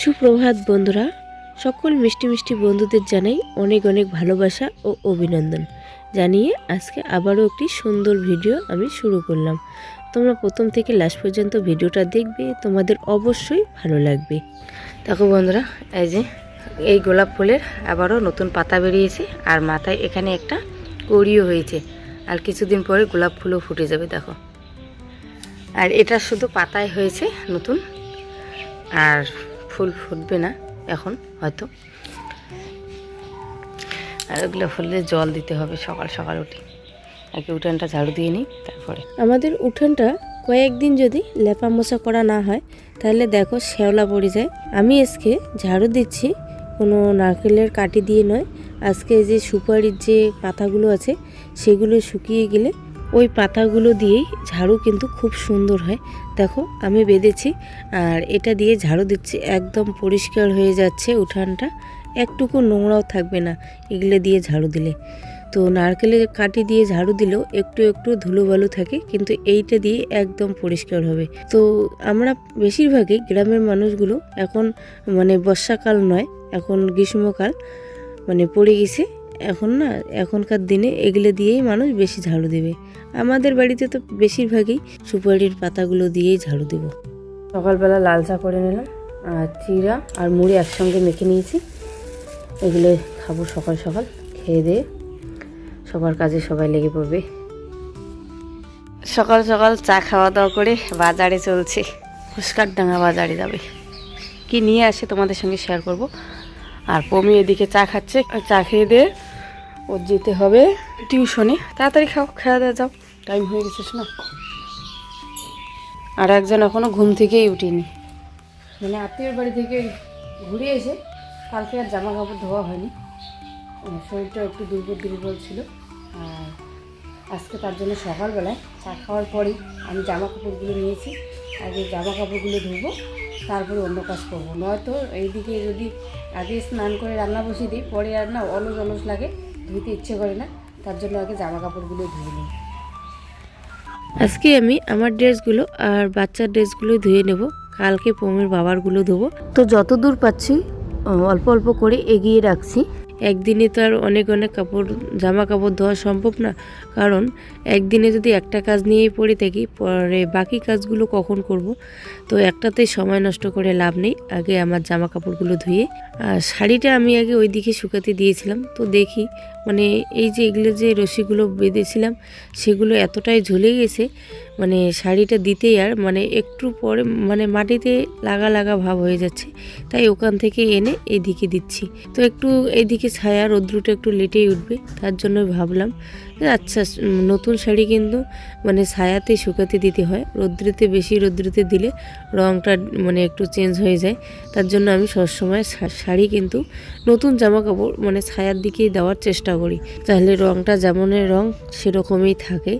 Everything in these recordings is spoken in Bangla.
সুপ্রভাত বন্ধুরা, সকল মিষ্টি মিষ্টি বন্ধুদের জানাই অনেক অনেক ভালোবাসা ও অভিনন্দন জানিয়ে আজকে আবারও একটি সুন্দর ভিডিও আমি শুরু করলাম। তোমরা প্রথম থেকে লাস্ট পর্যন্ত ভিডিওটা দেখবে, তোমাদের অবশ্যই ভালো লাগবে। দেখো বন্ধুরা, এই যে এই গোলাপ ফুলের আবারও নতুন পাতা বেরিয়েছে আর মাথায় এখানে একটা কড়িও হয়েছে, আর কিছুদিন পরে গোলাপ ফুলও ফুটে যাবে। দেখো, আর এটা শুধু পাতায় হয়েছে নতুন, আর ফুল ফুটবে না এখন হয়তো। আর ওগুলো ফুলে জল দিতে হবে সকাল সকাল উঠে। আগে উঠানটা ঝাড়ু দিয়ে নিই, তারপরে আমাদের উঠানটা কয়েকদিন যদি লেপা মোছা করা না হয় তাহলে দেখো শ্যাওলা পড়ে যায়। আমি আজকে ঝাড়ু দিচ্ছি কোনো নারকেলের কাঠি দিয়ে নয়, আজকে যে সুপারির যে পাতাগুলো আছে সেগুলো শুকিয়ে গেলে ওই পাতাগুলো দিয়েই ঝাড়ু কিন্তু খুব সুন্দর হয়। দেখো আমি বেঁধেছি আর এটা দিয়ে ঝাড়ু দিচ্ছি, একদম পরিষ্কার হয়ে যাচ্ছে উঠানটা, একটুকু নোংরাও থাকবে না এগুলো দিয়ে ঝাড়ু দিলে। তো নারকেলের কাঠি দিয়ে ঝাড়ু দিলেও একটু একটু ধুলোবালু থাকে, কিন্তু এইটা দিয়ে একদম পরিষ্কার হবে। তো আমরা বেশিরভাগই গ্রামের মানুষগুলো এখন মানে বর্ষাকাল নয়, এখন গ্রীষ্মকাল মানে পড়ে গেছে এখন না, এখনকার দিনে এগুলো দিয়েই মানুষ বেশি ঝাড়ু দেবে। আমাদের বাড়িতে তো বেশিরভাগই সুপারির পাতাগুলো দিয়েই ঝাড়ু দেব। সকালবেলা লাল চা করে নিলাম আর চিড়া আর মুড়ি একসঙ্গে মেখে নিয়েছি, এগুলো খাবো সকাল সকাল। খেয়ে দিয়ে সবার কাজে সবাই লেগে পড়বে। সকাল সকাল চা খাওয়া দাওয়া করে বাজারে চলছে, ফুসকারডাঙ্গা বাজারে যাবে। কি নিয়ে আসে তোমাদের সঙ্গে শেয়ার করব। আর পমি এদিকে চা খাচ্ছে, চা খেয়ে দিয়ে ওর যেতে হবে টিউশনে। তাড়াতাড়ি খাও, খেয়া দেওয়া যাও, টাইম হয়ে গেছে শোনা। আর একজন এখনও ঘুম থেকেই উঠিনি, মানে আত্মীয়র বাড়ি থেকে ঘুরে এসে কালকে আর জামা কাপড় ধোয়া হয়নি, শরীরটা একটু দুর্বল ছিল। আর আজকে তার জন্য সকালবেলায় চা খাওয়ার পরেই আমি জামা কাপড়গুলো নিয়েছি, আগে জামা কাপড়গুলো ধুবো তারপরে অন্য কাজ করবো। নয়তো এইদিকে যদি আগে স্নান করে রান্না বসিয়ে দিই পরে আর না অলস লাগে, ধুইতে ইচ্ছে করে না, তার জন্য আগে জামা কাপড়গুলো ধুয়ে নিই। আজকে আমি আমার ড্রেসগুলো আর বাচ্চার ড্রেসগুলো ধুয়ে নেব, কালকে পমির বাবারগুলো ধোবো। তো যত দূর পাচ্ছি অল্প অল্প করে এগিয়ে রাখছি। একদিনে তো আর অনেক কাপড় জামা কাপড় ধোয়া সম্ভব না, কারণ একদিনে যদি একটা কাজ নিয়েই পড়ে থাকি পরে বাকি কাজগুলো কখন করব। তো একটাতেই সময় নষ্ট করে লাভ নেই, আগে আমার জামা কাপড়গুলো ধুয়ে। আর শাড়িটা আমি আগে ওই দিকে শুকাতে দিয়েছিলাম, তো দেখি মানে এই যে এগুলো যে রশিগুলো বেঁধেছিলাম সেগুলো এতটাই ঝুলে গেছে, মানে শাড়িটা দিতেই আর মানে একটু পরে মানে মাটিতে লাগা ভাব হয়ে যাচ্ছে, তাই ওখান থেকে এনে এইদিকে দিচ্ছি। তো একটু এইদিকে ছায়া রৌদ্রটা একটু লেটেই উঠবে, তার জন্য ভাবলাম আচ্ছা নতুন শাড়ি কিন্তু মানে ছায়াতে শুকাতে দিতে হয়, রৌদ্রতে দিলে রঙটা মানে একটু চেঞ্জ হয়ে যায়। তার জন্য আমি সবসময় শাড়ি কিন্তু নতুন জামা কাপড় মানে ছায়ার দিকেই দেওয়ার চেষ্টা করি, তাহলে রঙটা যেমনের রঙ সেরকমই থাকে।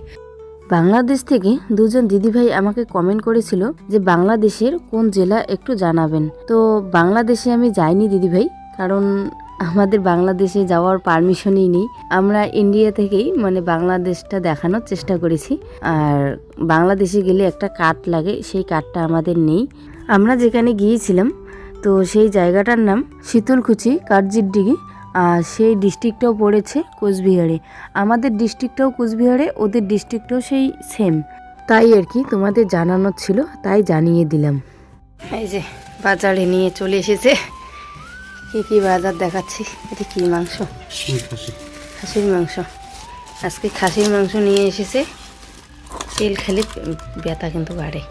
বাংলাদেশ থেকে দুজন দিদিভাই আমাকে কমেন্ট করেছিল যে বাংলাদেশের কোন জেলা একটু জানাবেন। তো বাংলাদেশে আমি যাইনি দিদিভাই, কারণ আমাদের বাংলাদেশে যাওয়ার পারমিশনই নেই। আমরা ইন্ডিয়া থেকেই মানে বাংলাদেশটা দেখানোর চেষ্টা করেছি, আর বাংলাদেশে গেলে একটা কার্ড লাগে, সেই কার্ডটা আমাদের নেই। আমরা যেখানে গিয়েছিলাম তো সেই জায়গাটার নাম শীতলকুচি কারজিরডিঘি, আর সেই ডিস্ট্রিক্টটাও পড়েছে কোচবিহারে। আমাদের ডিস্ট্রিক্টটাও কোচবিহারে, ওদের ডিস্ট্রিক্টটাও সেই সেম, তাই আর কি তোমাদের জানানোর ছিল, তাই জানিয়ে দিলাম। এই যে বাজারে নিয়ে চলে এসেছে, কি বাজার দেখাচ্ছি। এটা কি মাংস? খাসির মাংস। আজকে খাসির মাংস নিয়ে এসেছে। তেল খেলে ব্যথা কিন্তু বাড়ে,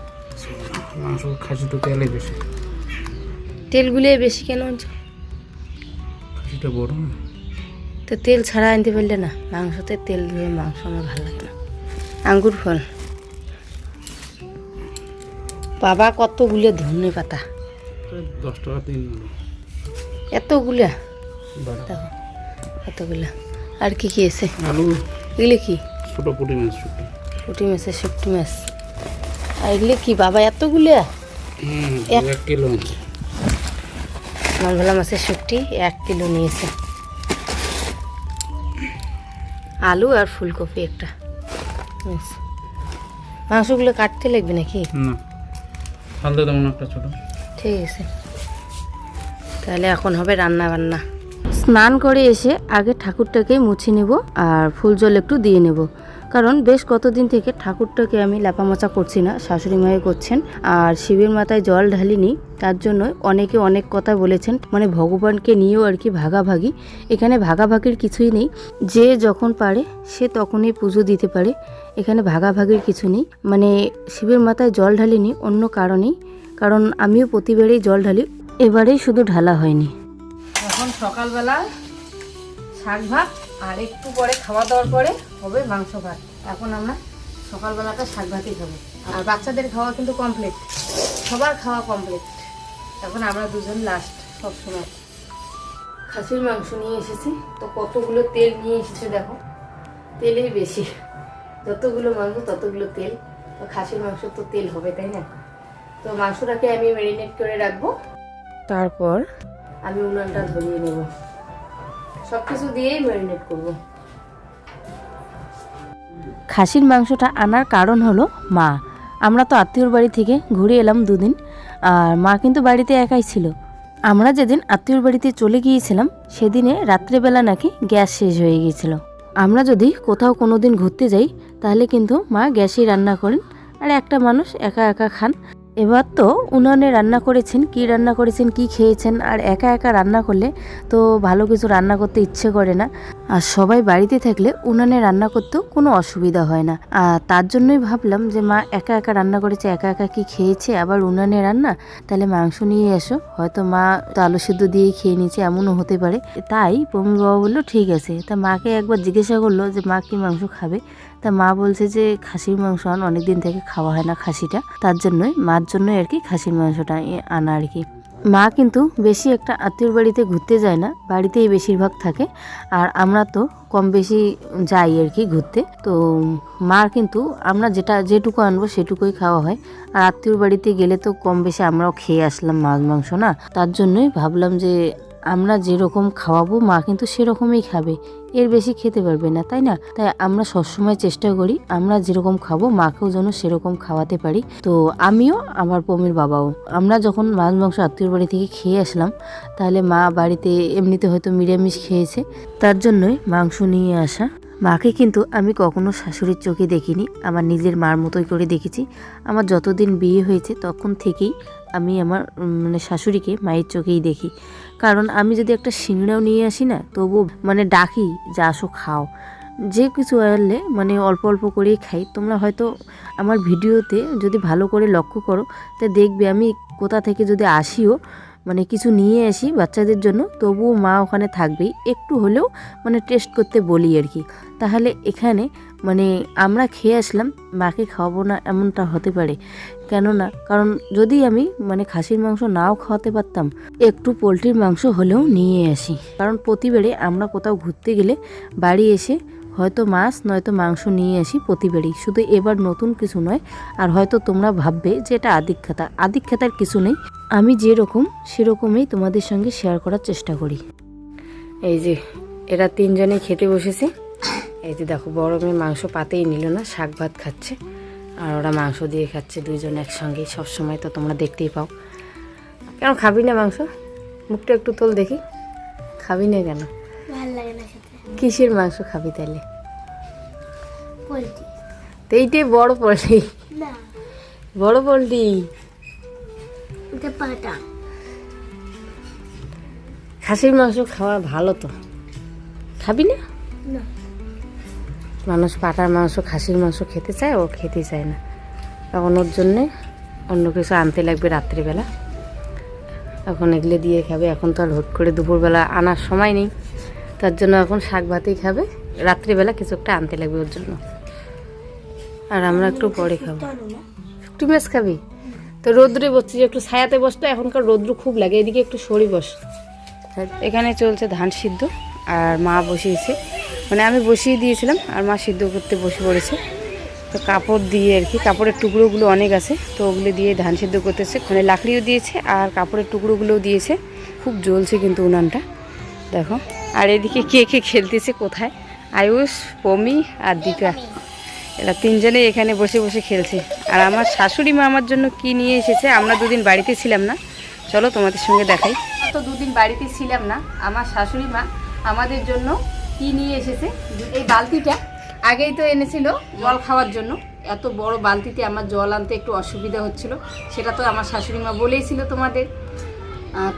তেলগুলো বেশি কেন? তো তেল ছাড়া আনতে পারলে না, মাংসতে তেল দিয়ে মাংস আমার ভালো লাগে না। আঙ্গুর ফল বাবা, কতগুলো ধনে পাতা, 10 টাকা দিন, এতগুলা দেখো, এতগুলা। আর কি আছে? আলু, এগুলো কি? ছোট পুঁটি মাছ, পুঁটি মাছের শুকটি মাছ। আর এগুলো কি বাবা এতগুলা? 1 কিলো। মালভোলা মাছের শুকটি 1 কিলো নিয়েছে। আলু আর ফুলকপি একটা। মাংসগুলো কাটতে লাগবে নাকি? না, হালদা তেমন একটা ছোট। ঠিক আছে। তাহলে এখন হবে রান্না বান্না। স্নান করে এসে আগে ঠাকুরটাকে মুছে নেব আর ফুল জল একটু দিয়ে নেব, কারণ বেশ কতদিন থেকে ঠাকুরটাকে আমি ল্যাপামোচা করছি না, শাশুড়ি মায়ে করছেন। আর শিবের মাথায় জল ঢালিনি, তার জন্য অনেকে অনেক কথা বলেছেন, মানে ভগবানকে নিয়েও আর কি ভাগাভাগি। এখানে ভাগাভাগির কিছুই নেই, যে যখন পারে সে তখনই পুজো দিতে পারে, এখানে ভাগাভাগির কিছু নেই। মানে শিবের মাথায় জল ঢালিনি অন্য কারণেই, কারণ আমিও প্রতিবারেই জল ঢালি, এবারেই শুধু ঢালা হয়নি। এখন সকালবেলা শাক ভাত আর একটু পরে খাওয়া দাওয়ার পরে হবে মাংস ভাত। এখন আমরা সকালবেলাটা শাক ভাতই খাবো, আর বাচ্চাদের খাওয়া কিন্তু কমপ্লিট, সবার খাওয়া কমপ্লিট। এখন আমরা দুজন লাস্ট সবসময়। খাসির মাংস নিয়ে এসেছি, তো কতগুলো তেল নিয়ে এসেছে দেখো, তেলেই বেশি, যতগুলো মাংস ততগুলো তেল। তো খাসির মাংস তো তেল হবে, তাই না? তো মাংসটাকে আমি ম্যারিনেট করে রাখবো, তারপর আমি উনানটা ধরিয়ে নেব, সব কিছু দিয়েই ম্যারিনেট করব। খাসির মাংসটা আনার কারণ হলো মা, আমরা তো আত্মীয়র বাড়ি থেকে ঘুরে এলাম দুদিন, আর মা কিন্তু বাড়িতে একাই ছিল। আমরা যেদিন আত্মীয়র বাড়িতে চলে গিয়েছিলাম সেদিনে রাত্রেবেলা নাকি গ্যাস শেষ হয়ে গিয়েছিল। আমরা যদি কোথাও কোনো দিন ঘুরতে যাই তাহলে কিন্তু মা গ্যাসেই রান্না করেন, আর একটা মানুষ একা একা খান। এবার তো উনানে রান্না করেছেন, কি রান্না করেছেন, কি খেয়েছেন, আর একা একা রান্না করলে তো ভালো কিছু রান্না করতে ইচ্ছে করে না। আর সবাই বাড়িতে থাকলে উনানে রান্না করতেও কোনো অসুবিধা হয় না। আর তার জন্যই ভাবলাম যে মা একা একা রান্না করেছে, একা একা কি খেয়েছে, আবার উনানে রান্না, তাহলে মাংস নিয়ে এসো, হয়তো মা তো আলু সিদ্ধ দিয়েই খেয়ে নিয়েছে, এমনও হতে পারে। তাই পমির বাবা বললো ঠিক আছে। তা মাকে একবার জিজ্ঞাসা করলো যে মা কি মাংস খাবে, তা মা বলছে যে খাসির মাংস অনেকদিন থেকে খাওয়া হয় না খাসিটা, তার জন্যই মার জন্যই আর কি খাসির মাংসটা আনা আর কি। মা কিন্তু বেশি একটা আত্মীয়র বাড়িতে ঘুরতে যায় না, বাড়িতেই বেশিরভাগ থাকে, আর আমরা তো কম বেশি যাই আর কি ঘুরতে। তো মার কিন্তু আমরা যেটুকু আনবো সেটুকুই খাওয়া হয়, আর আত্মীয়র বাড়িতে গেলে তো কম বেশি আমরাও খেয়ে আসলাম মাছ মাংস না, তার জন্যই ভাবলাম যে আমরা যেরকম খাওয়াবো মা কিন্তু সেরকমই খাবে, এর বেশি খেতে পারবে না, তাই না? তাই আমরা সবসময় চেষ্টা করি আমরা যেরকম খাবো মাকেও যেন সেরকম খাওয়াতে পারি। তো আমিও আমার পমির বাবাও, আমরা যখন মাছ মাংস আত্মীয়র বাড়ি থেকে খেয়ে আসলাম, তাহলে মা বাড়িতে এমনিতে হয়তো নিরামিষ খেয়েছে, তার জন্যই মাংস নিয়ে আসা। মাকে কিন্তু আমি কখনো শাশুড়ির চোখে দেখিনি, আমার নিজের মার মতোই করে দেখেছি। আমার যতদিন বিয়ে হয়েছে তখন থেকেই আমি আমার মানে শাশুড়িকে মায়ের চোখেই দেখি। কারণ আমি যদি একটা সিংড়াও নিয়ে আসি না, তবু মানে ডাকি যে আসো খাও, যে কিছু আনলে মানে অল্প অল্প করেই খাই। তোমরা হয়তো আমার ভিডিওতে যদি ভালো করে লক্ষ্য করো তা দেখবে আমি কোথা থেকে যদি আসিও মানে কিছু নিয়ে আসি বাচ্চাদের জন্য, তবুও মা ওখানে থাকবেই, একটু হলেও মানে টেস্ট করতে বলি আর কি। তাহলে এখানে মানে আমরা খেয়ে আসলাম, মাকে খাওয়াবো না এমনটা হতে পারে কেননা, কারণ যদি আমি মানে খাসির মাংস নাও খাওয়াতে পারতাম, একটু পোলট্রির মাংস হলেও নিয়ে আসি। কারণ প্রতিবারে আমরা কোথাও ঘুরতে গেলে বাড়ি এসে হয়তো মাছ নয়তো মাংস নিয়ে আসি প্রতিবারই, শুধু এবার নতুন কিছু নয়। আর হয়তো তোমরা ভাববে যে এটা আদিক্ষেতার কিছু নেই, আমি যেরকম সেরকমই তোমাদের সঙ্গে শেয়ার করার চেষ্টা করি। এই যে এরা তিনজনে খেতে বসেছে, এই যে দেখো বড় মেয়ে মাংস পাতেই নিল না, শাক ভাত খাচ্ছে, আর ওরা মাংস দিয়ে খাচ্ছে দুইজন একসঙ্গে। সবসময় তো তোমরা দেখতেই পাও। কেন খাবি না মাংস? মুখটা একটু তোল দেখি, খাবি না কেন? ভালো লাগে না খেতে। কিসের মাংস খাবি তাহলে? পোলট্রি। তো এইটাই বড় পোলট্রি, না বড় পোলট্রি। এটা পাটা। খাসির মাংস খাওয়া ভালো তো, খাবি না? না মানুষ পাটার মাংস খাসির মাংস খেতে চায়, ও খেতে চায় না, তখন ওর জন্যে অন্য কিছু আনতে লাগবে রাত্রিবেলা। এখন এগুলো দিয়ে খাবে, এখন তো আর হুট করে দুপুরবেলা আনার সময় নেই, তার জন্য এখন শাক ভাতেই খাবে, রাত্রিবেলা কিছু একটা আনতে লাগবে ওর জন্য। আর আমরা একটু পরে খাবো। একটু মাছ খাবি তো? রোদ্রে বসছি, একটু ছায়াতে বসতো, এখনকার রোদ্র খুব লাগে, এদিকে একটু সরি বস। এখানে চলছে ধান সিদ্ধ, আর মা বসিয়েছে, মানে আমি বসিয়ে দিয়েছিলাম আর মা সিদ্ধ করতে বসে পড়েছে। তো কাপড় দিয়ে আর কি, কাপড়ের টুকরোগুলো অনেক আছে, তো ওগুলো দিয়ে ধান সিদ্ধ করতেছে, মানে লাকড়িও দিয়েছে আর কাপড়ের টুকরোগুলোও দিয়েছে। খুব জ্বলছে কিন্তু উনানটা দেখো। আর এদিকে কে কে খেলতেছে কোথায়, আয়ুষ, পমি আর দীপা, এরা তিনজনে এখানে বসে বসে খেলছে। আর আমার শাশুড়ি মা আমার জন্য কি নিয়ে এসেছে, আমরা দুদিন বাড়িতে ছিলাম না, চলো তোমাদের সঙ্গে দেখাই। তো দুদিন বাড়িতে ছিলাম না, আমার শাশুড়ি মা আমাদের জন্য কি নিয়ে এসেছে, এই বালতিটা আগেই তো এনেছিল জল খাওয়ার জন্য। এত বড় বালতিতে আমার জল আনতে একটু অসুবিধা হচ্ছিল, সেটা তো আমার শাশুড়ি মা বলেইছিল তোমাদের।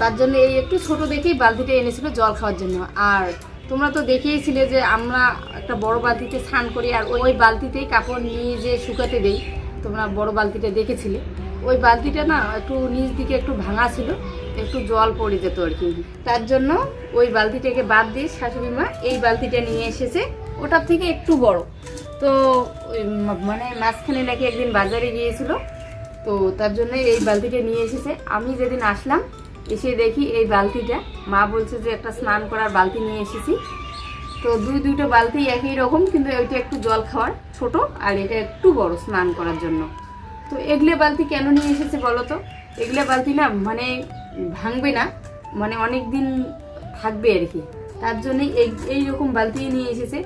তার জন্য এই একটু ছোট দেখেই বালতিটা এনেছিল জল খাওয়ার জন্য। আর তোমরা তো দেখিয়েছিলে যে আমরা একটা বড় বালতিতে স্নান করি, আর ওই বালতিতেই কাপড় নিয়ে যে শুকাতে দেই, তোমরা বড় বালতিটা দেখেছিলে। ওই বালতিটা না একটু নিচ দিকে একটু ভাঙা ছিল, একটু জল পড়ে যেত আর কি। তার জন্য ওই বালতিটাকে বাদ দিয়ে শাশুড়ি মা এই বালতিটা নিয়ে এসেছে, ওটার থেকে একটু বড়। তো মানে মাঝখানে নাকি একদিন বাজারে গিয়েছিল, তো তার জন্য এই বালতিটা নিয়ে এসেছে। আমি যেদিন আসলাম এসে দেখি এই বালতিটা, মা বলছে যে একটা স্নান করার বালতি নিয়ে এসেছি। তো দুইটা বালতি একই রকম, কিন্তু ওইটা একটু জল খাওয়ার ছোট, আর এটা একটু বড় স্নান করার জন্য। তো এগুলো বালতি কেন নিয়ে এসেছে বলো তো? এগুলো বালতি না মানে ভাঙবে না, মানে অনেক দিন থাকবে আর কি। তার জন্যই এইরকম বালতি নিয়ে এসেছে।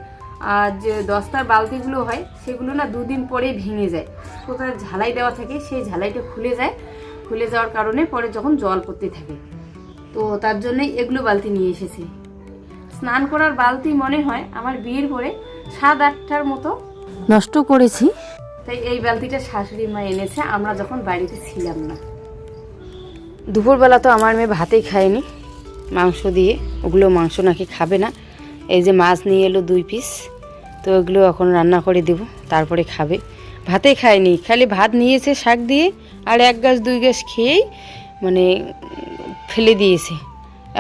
আর যে দস্তার বালতিগুলো হয় সেগুলো না দুদিন পরেই ভেঙে যায়, কোথায় ঝালাই দেওয়া থাকে, সেই ঝালাইটা খুলে যায়। খুলে যাওয়ার কারণে পরে যখন জল পড়তে থাকে, তো তার জন্যই এগুলো বালতি নিয়ে এসেছি। স্নান করার বালতি মনে হয় আমার বিয়ের পরে 7-8টার মতো নষ্ট করেছি। তাই এই বালতিটা শাশুড়ি মা এনেছে আমরা যখন বাড়িতে ছিলাম না। দুপুরবেলা তো আমার মেয়ে ভাতেই খায়নি মাংস দিয়ে, ওগুলো মাংস নাকি খাবে না। এই যে মাছ নিয়ে এলো 2 পিস, তো ওগুলো এখন রান্না করে দেব, তারপরে খাবে। ভাতেই খায়নি, খালি ভাত নিয়েছে শাক দিয়ে, আর 1 গাছ 2 গাছ খেয়েই মানে ফেলে দিয়েছে।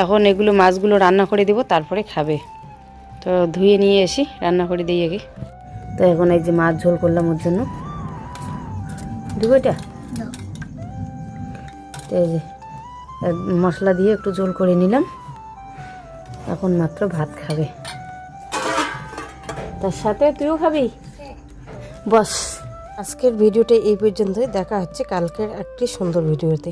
এখন এগুলো মাছগুলো রান্না করে দেব, তারপরে খাবে। তো ধুয়ে নিয়ে এসি, রান্না করে দিই আগে। তো এখন এই যে মাছ ঝোল করলাম ওর জন্য। দেবো এটা? তো এই যে মশলা দিয়ে একটু ঝোল করে নিলাম, এখন মাত্র ভাত খাবে। তার সাথে তুইও খাবি? বস, আজকের ভিডিওটা এই পর্যন্তই। দেখা হচ্ছে কালকের একটি সুন্দর ভিডিওতে।